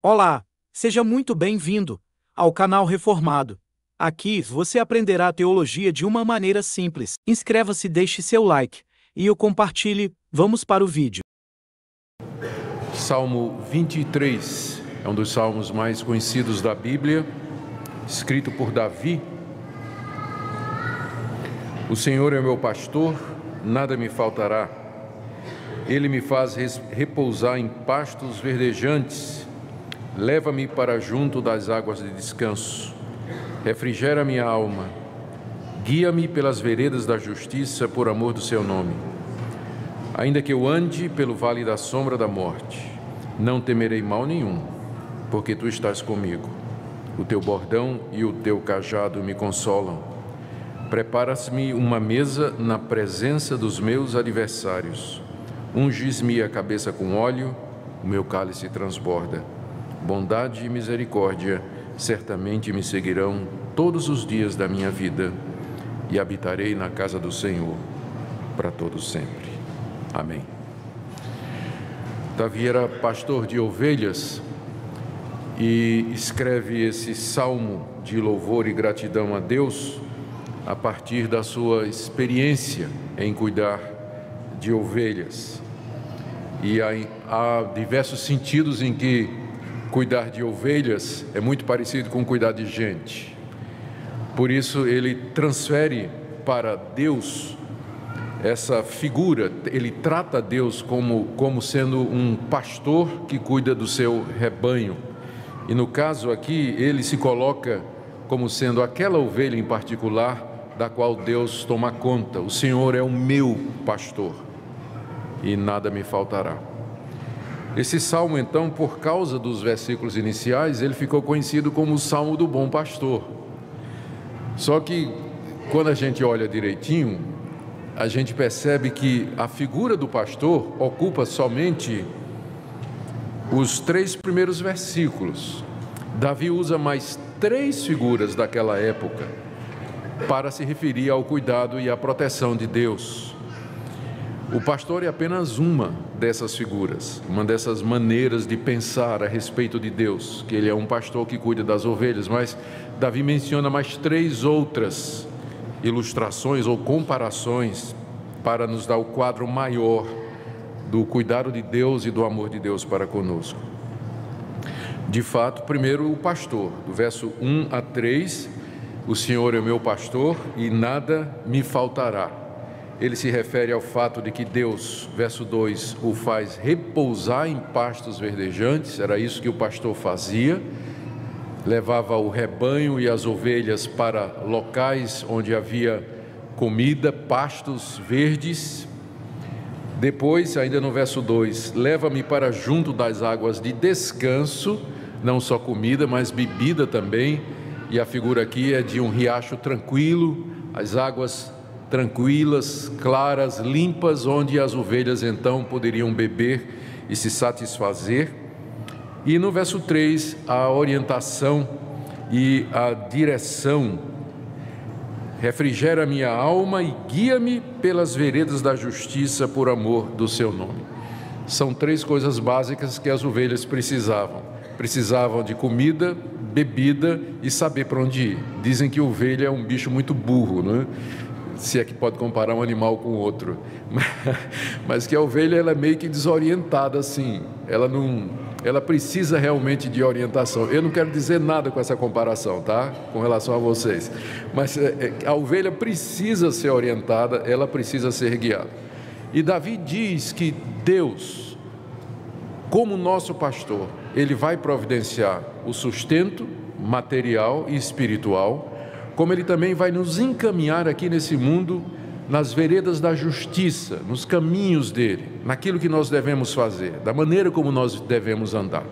Olá, seja muito bem-vindo ao canal Reformado. Aqui você aprenderá a teologia de uma maneira simples. Inscreva-se, deixe seu like e o compartilhe. Vamos para o vídeo. Salmo 23 é um dos salmos mais conhecidos da Bíblia, escrito por Davi. O Senhor é meu pastor, nada me faltará. Ele me faz repousar em pastos verdejantes. Leva-me para junto das águas de descanso. Refrigera minha alma. Guia-me pelas veredas da justiça por amor do seu nome. Ainda que eu ande pelo vale da sombra da morte, não temerei mal nenhum, porque tu estás comigo. O teu bordão e o teu cajado me consolam. Preparas-me uma mesa na presença dos meus adversários. Unges-me a cabeça com óleo, o meu cálice transborda. Bondade e misericórdia certamente me seguirão todos os dias da minha vida, e habitarei na casa do Senhor para todo sempre. Amém. Davi era pastor de ovelhas e escreve esse salmo de louvor e gratidão a Deus a partir da sua experiência em cuidar de ovelhas. E há diversos sentidos em que cuidar de ovelhas é muito parecido com cuidar de gente. Por isso ele transfere para Deus essa figura, ele trata Deus como sendo um pastor que cuida do seu rebanho. E no caso aqui, ele se coloca como sendo aquela ovelha em particular da qual Deus toma conta. O Senhor é o meu pastor e nada me faltará. Esse salmo, então, por causa dos versículos iniciais, ele ficou conhecido como o Salmo do Bom Pastor. Só que, quando a gente olha direitinho, a gente percebe que a figura do pastor ocupa somente os 3 primeiros versículos. Davi usa mais 3 figuras daquela época para se referir ao cuidado e à proteção de Deus. O pastor é apenas uma dessas figuras, uma dessas maneiras de pensar a respeito de Deus, que ele é um pastor que cuida das ovelhas, mas Davi menciona mais 3 outras ilustrações ou comparações para nos dar o quadro maior do cuidado de Deus e do amor de Deus para conosco. De fato, primeiro o pastor, do verso 1 a 3, o Senhor é meu pastor e nada me faltará. Ele se refere ao fato de que Deus, verso 2, o faz repousar em pastos verdejantes. Era isso que o pastor fazia. Levava o rebanho e as ovelhas para locais onde havia comida, pastos verdes. Depois, ainda no verso 2, leva-me para junto das águas de descanso, não só comida, mas bebida também. E a figura aqui é de um riacho tranquilo, as águas tranquilas, claras, limpas, onde as ovelhas então poderiam beber e se satisfazer. E no verso 3, a orientação e a direção. Refrigera minha alma e guia-me pelas veredas da justiça por amor do seu nome. São 3 coisas básicas que as ovelhas precisavam. Precisavam de comida, bebida e saber para onde ir. Dizem que ovelha é um bicho muito burro, não é? Se é que pode comparar um animal com outro, mas que a ovelha ela é meio que desorientada assim, ela precisa realmente de orientação. Eu não quero dizer nada com essa comparação, tá? Com relação a vocês, mas a ovelha precisa ser orientada, ela precisa ser guiada. E Davi diz que Deus, como nosso pastor, ele vai providenciar o sustento material e espiritual, como ele também vai nos encaminhar aqui nesse mundo, nas veredas da justiça, nos caminhos dele, naquilo que nós devemos fazer, da maneira como nós devemos andar.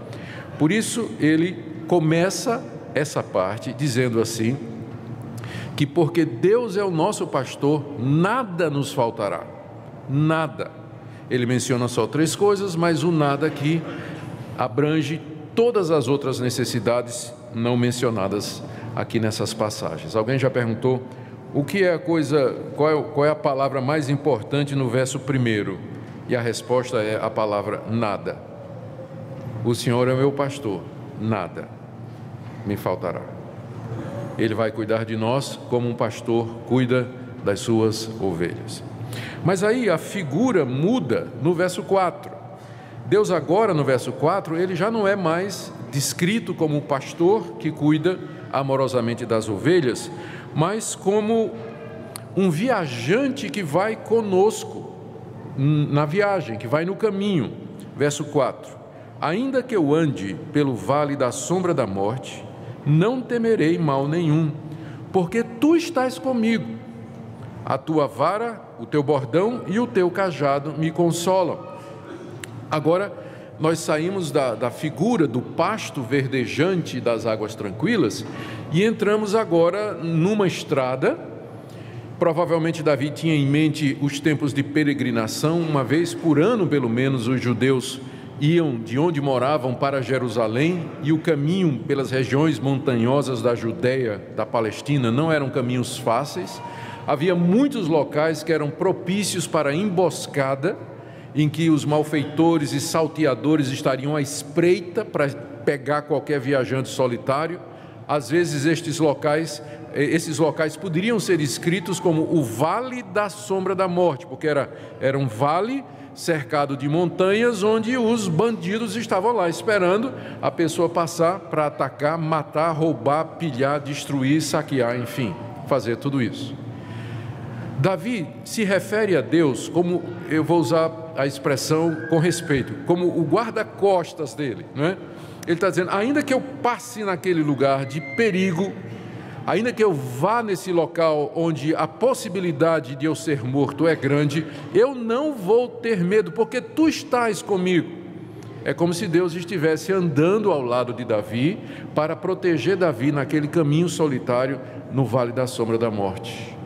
Por isso, ele começa essa parte dizendo assim, que porque Deus é o nosso pastor, nada nos faltará, nada. Ele menciona só 3 coisas, mas o nada aqui abrange todas as outras necessidades não mencionadas aqui nessas passagens. Alguém já perguntou o que é a coisa, qual é a palavra mais importante no verso 1? E a resposta é a palavra nada. O Senhor é meu pastor, nada me faltará. Ele vai cuidar de nós como um pastor cuida das suas ovelhas. Mas aí a figura muda no verso 4. Deus agora, no verso 4, ele já não é mais descrito como um pastor que cuida amorosamente das ovelhas, mas como um viajante que vai conosco na viagem, que vai no caminho. Verso 4: ainda que eu ande pelo vale da sombra da morte, não temerei mal nenhum, porque tu estás comigo. A tua vara, o teu bordão e o teu cajado me consolam. Agora, nós saímos da figura do pasto verdejante das águas tranquilas e entramos agora numa estrada. Provavelmente Davi tinha em mente os tempos de peregrinação. Uma vez por ano, pelo menos, os judeus iam de onde moravam para Jerusalém, e o caminho pelas regiões montanhosas da Judeia, da Palestina, não eram caminhos fáceis. Havia muitos locais que eram propícios para emboscada, em que os malfeitores e salteadores estariam à espreita para pegar qualquer viajante solitário. Às vezes esses locais poderiam ser descritos como o Vale da Sombra da Morte, porque era um vale cercado de montanhas, onde os bandidos estavam lá esperando a pessoa passar para atacar, matar, roubar, pilhar, destruir, saquear, enfim, fazer tudo isso. Davi se refere a Deus como, eu vou usar a expressão com respeito, como o guarda-costas dele, não é? Ele está dizendo, ainda que eu passe naquele lugar de perigo, ainda que eu vá nesse local onde a possibilidade de eu ser morto é grande, eu não vou ter medo, porque tu estás comigo. É como se Deus estivesse andando ao lado de Davi para proteger Davi naquele caminho solitário no vale da sombra da morte.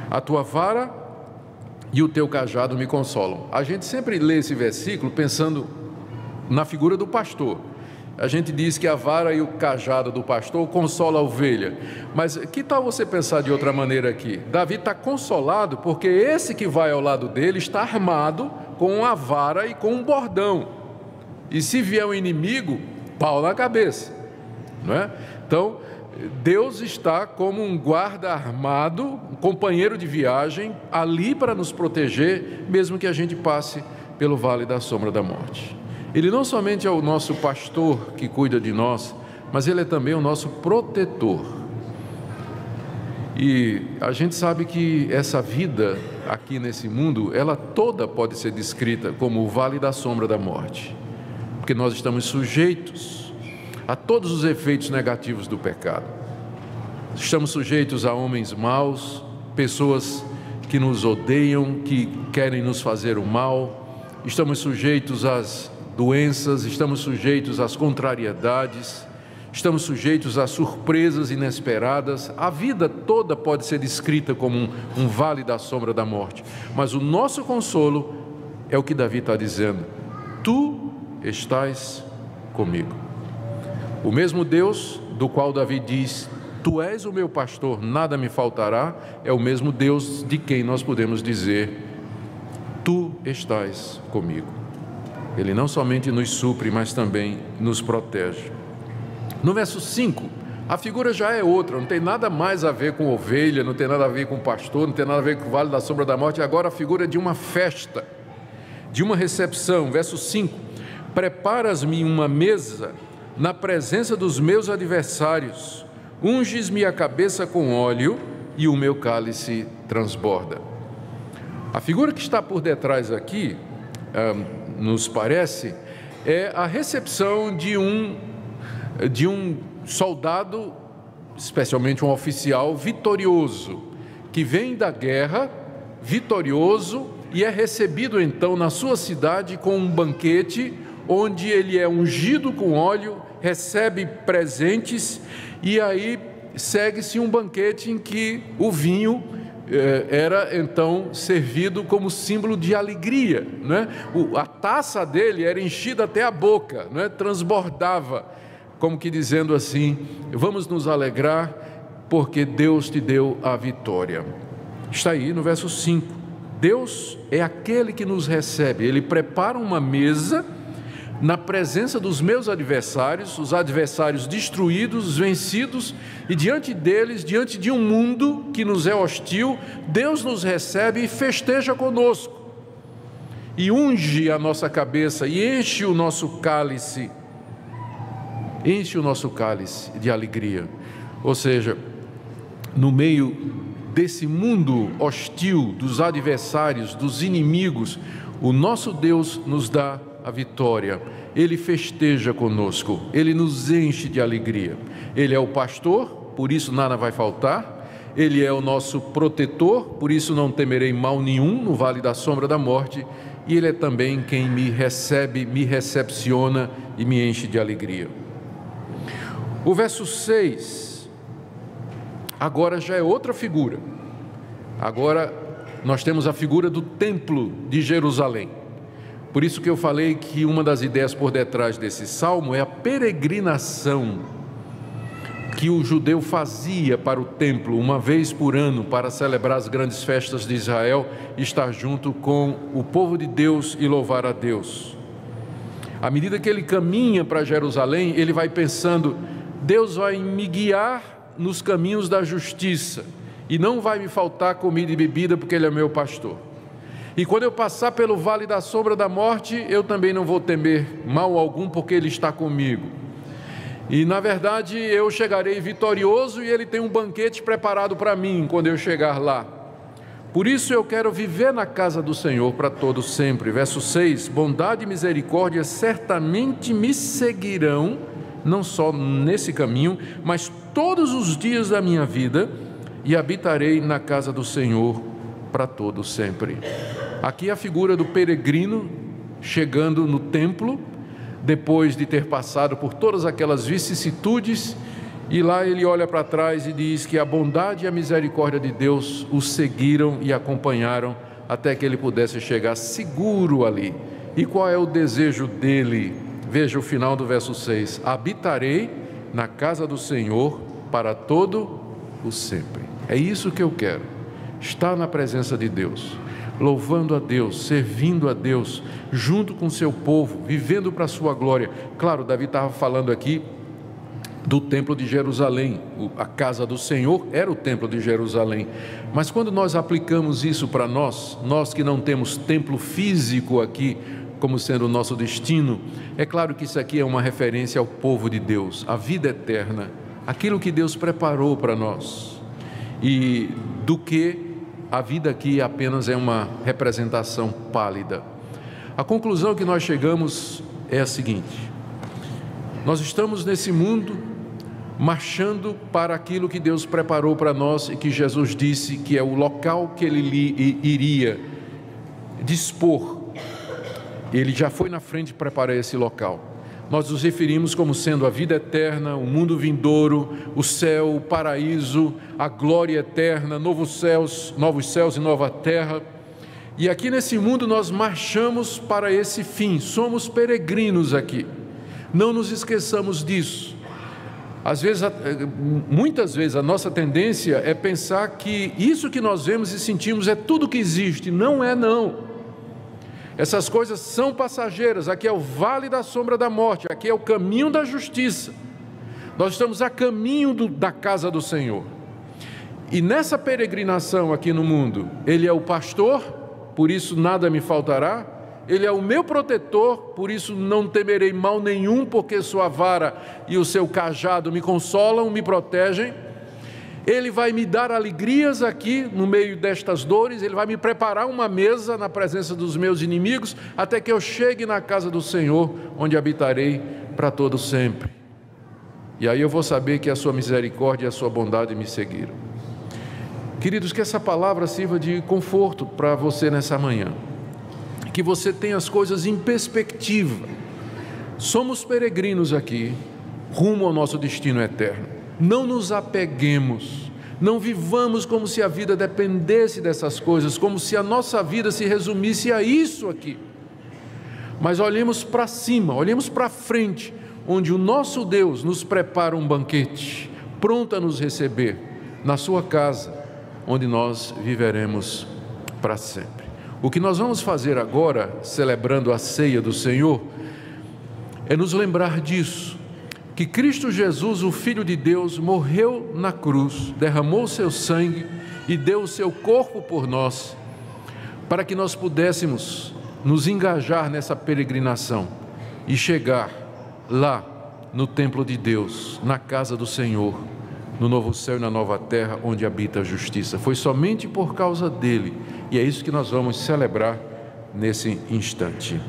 A tua vara e o teu cajado me consolam. A gente sempre lê esse versículo pensando na figura do pastor. A gente diz que a vara e o cajado do pastor consola a ovelha. Mas que tal você pensar de outra maneira aqui? Davi está consolado porque esse que vai ao lado dele está armado com a vara e com um bordão. E se vier um inimigo, pau na cabeça, não é? Então, Deus está como um guarda armado, um companheiro de viagem, ali para nos proteger, mesmo que a gente passe pelo vale da sombra da morte. Ele não somente é o nosso pastor que cuida de nós, mas Ele é também o nosso protetor. E a gente sabe que essa vida aqui nesse mundo, ela toda pode ser descrita como o vale da sombra da morte, porque nós estamos sujeitos a todos os efeitos negativos do pecado. Estamos sujeitos a homens maus, pessoas que nos odeiam, que querem nos fazer o mal. Estamos sujeitos às doenças, estamos sujeitos às contrariedades, estamos sujeitos a surpresas inesperadas. A vida toda pode ser descrita como um vale da sombra da morte, mas o nosso consolo é o que Davi está dizendo: tu estás comigo. O mesmo Deus do qual Davi diz, tu és o meu pastor, nada me faltará, é o mesmo Deus de quem nós podemos dizer, tu estás comigo. Ele não somente nos supre, mas também nos protege. No verso 5, a figura já é outra, não tem nada mais a ver com ovelha, não tem nada a ver com pastor, não tem nada a ver com o vale da sombra da morte. Agora a figura é de uma festa, de uma recepção. Verso 5, preparas-me uma mesa na presença dos meus adversários, unges-me a cabeça com óleo e o meu cálice transborda. A figura que está por detrás aqui, nos parece, é a recepção de um soldado, especialmente um oficial vitorioso, que vem da guerra vitorioso e é recebido então na sua cidade com um banquete, onde ele é ungido com óleo, recebe presentes, e aí segue-se um banquete em que o vinho era então servido como símbolo de alegria, né? A taça dele era enchida até a boca, né? Transbordava, como que dizendo assim, vamos nos alegrar porque Deus te deu a vitória. Está aí no verso 5, Deus é aquele que nos recebe, Ele prepara uma mesa na presença dos meus adversários, os adversários destruídos, vencidos, e diante deles, diante de um mundo que nos é hostil, Deus nos recebe e festeja conosco, e unge a nossa cabeça e enche o nosso cálice de alegria. Ou seja, no meio desse mundo hostil, dos adversários, dos inimigos, o nosso Deus nos dá a vitória. Ele festeja conosco, Ele nos enche de alegria. Ele é o pastor, por isso nada vai faltar. Ele é o nosso protetor, por isso não temerei mal nenhum no vale da sombra da morte. E Ele é também quem me recebe, me recepciona e me enche de alegria. O verso 6, agora já é outra figura. Agora nós temos a figura do templo de Jerusalém. Por isso que eu falei que uma das ideias por detrás desse salmo é a peregrinação que o judeu fazia para o templo uma vez por ano para celebrar as grandes festas de Israel, estar junto com o povo de Deus e louvar a Deus. À medida que ele caminha para Jerusalém, ele vai pensando: Deus vai me guiar nos caminhos da justiça e não vai me faltar comida e bebida, porque Ele é meu pastor. E quando eu passar pelo vale da sombra da morte, eu também não vou temer mal algum, porque Ele está comigo. E na verdade eu chegarei vitorioso e Ele tem um banquete preparado para mim quando eu chegar lá. Por isso eu quero viver na casa do Senhor para todo sempre. Verso 6, bondade e misericórdia certamente me seguirão, não só nesse caminho, mas todos os dias da minha vida, e habitarei na casa do Senhor para todo sempre. Aqui a figura do peregrino chegando no templo, depois de ter passado por todas aquelas vicissitudes, e lá ele olha para trás e diz que a bondade e a misericórdia de Deus o seguiram e acompanharam até que ele pudesse chegar seguro ali. E qual é o desejo dele? Veja o final do verso 6, habitarei na casa do Senhor para todo o sempre. É isso que eu quero, estar na presença de Deus, louvando a Deus, servindo a Deus, junto com o seu povo, vivendo para a sua glória. Claro, Davi estava falando aqui do templo de Jerusalém, a casa do Senhor era o templo de Jerusalém, mas quando nós aplicamos isso para nós que não temos templo físico aqui, como sendo o nosso destino, é claro que isso aqui é uma referência ao povo de Deus, a vida eterna, aquilo que Deus preparou para nós, e do que a vida aqui apenas é uma representação pálida. A conclusão que nós chegamos é a seguinte: nós estamos nesse mundo marchando para aquilo que Deus preparou para nós e que Jesus disse que é o local que Ele iria dispor. Ele já foi na frente para esse local. Nós nos referimos como sendo a vida eterna, o mundo vindouro, o céu, o paraíso, a glória eterna, novos céus e nova terra. E aqui nesse mundo nós marchamos para esse fim, somos peregrinos aqui. Não nos esqueçamos disso. Muitas vezes a nossa tendência é pensar que isso que nós vemos e sentimos é tudo que existe. Não é, não. Essas coisas são passageiras. Aqui é o vale da sombra da morte, aqui é o caminho da justiça. Nós estamos a caminho da casa do Senhor. E nessa peregrinação aqui no mundo, Ele é o pastor, por isso nada me faltará. Ele é o meu protetor, por isso não temerei mal nenhum, porque sua vara e o seu cajado me consolam, me protegem. Ele vai me dar alegrias aqui no meio destas dores, Ele vai me preparar uma mesa na presença dos meus inimigos, até que eu chegue na casa do Senhor, onde habitarei para todo sempre. E aí eu vou saber que a sua misericórdia e a sua bondade me seguiram. Queridos, que essa palavra sirva de conforto para você nessa manhã, que você tenha as coisas em perspectiva. Somos peregrinos aqui, rumo ao nosso destino eterno. Não nos apeguemos, não vivamos como se a vida dependesse dessas coisas, como se a nossa vida se resumisse a isso aqui. Mas olhemos para cima, olhemos para frente, onde o nosso Deus nos prepara um banquete, pronto a nos receber, na sua casa, onde nós viveremos para sempre. O que nós vamos fazer agora, celebrando a ceia do Senhor, é nos lembrar disso, que Cristo Jesus, o Filho de Deus, morreu na cruz, derramou seu sangue e deu o seu corpo por nós, para que nós pudéssemos nos engajar nessa peregrinação e chegar lá no templo de Deus, na casa do Senhor, no novo céu e na nova terra, onde habita a justiça. Foi somente por causa dele, e é isso que nós vamos celebrar nesse instante.